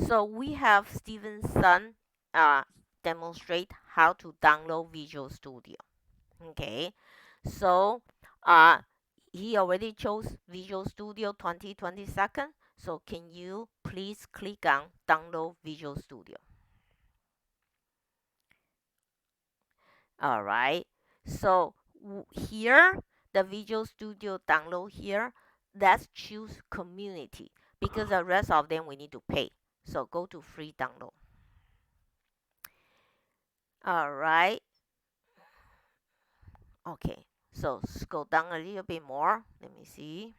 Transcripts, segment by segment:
So we have Stevenson demonstrate how to download Visual Studio. Okay, so uh, he already chose Visual Studio 2022. So can you please click on download Visual Studio? All right. So here, the Visual Studio download here, let's choose community because the rest of them we need to pay. So go to free download. All right. Okay. So scroll down a little bit more. Let me see.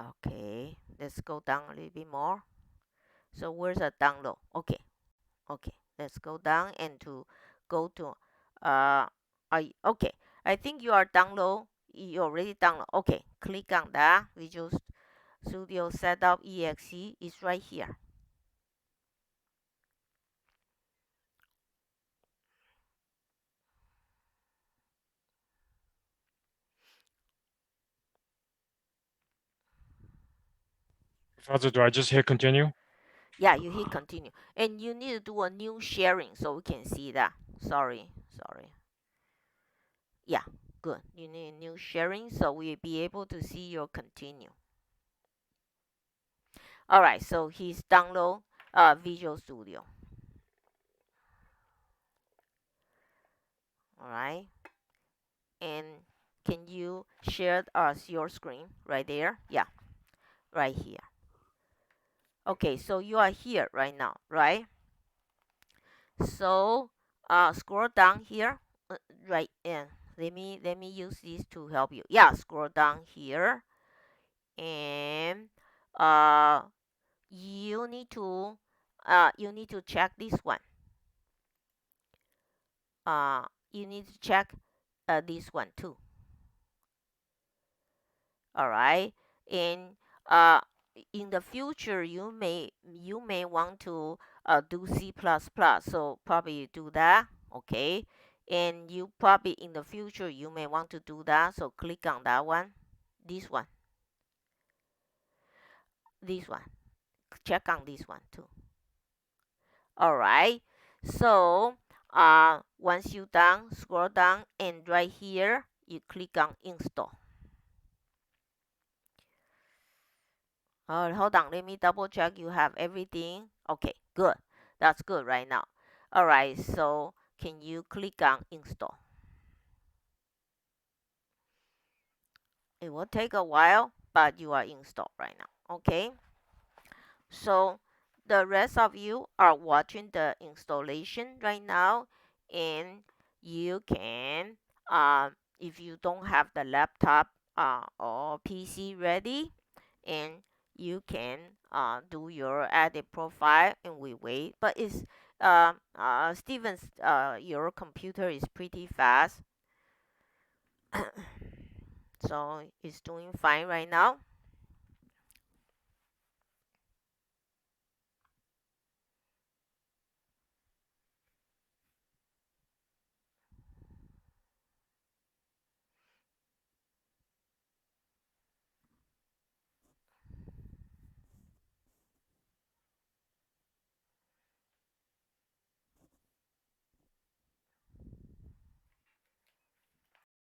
Okay. Let's go down a little bit more. So where's the download? Okay. Okay. Let's go down and to go to okay. I think you are download. You already download. Okay. Click on that. Visual Studio Setup EXE is right here. Father, do I just hit continue? Yeah, you hit continue. And you need to do a new sharing so we can see that. Sorry. Yeah, good. You need a new sharing so we'll be able to see your continue. Alright, so he's download Visual Studio. Alright. And can you share us your screen right there? Yeah, right here. Okay, so you are here right now, right? So scroll down here, right? And let me use this to help you. Yeah, scroll down here, and uh, you need to check this one. You need to check this one too. All right, and uh, in the future you may want to do C++, so probably do that. Okay, and you probably in the future you may want to do that, so click on that one, this one, this one, check on this one too. All right, so once you done, scroll down, and right here you click on install. Hold on. Let me double check you have everything. Okay, good. That's good right now. All right, so can you click on install? It will take a while, but you are installed right now. Okay, so the rest of you are watching the installation right now, and you can, if you don't have the laptop or PC ready, and you can do your edit profile, and we wait. But it's Steven's your computer is pretty fast, so it's doing fine right now.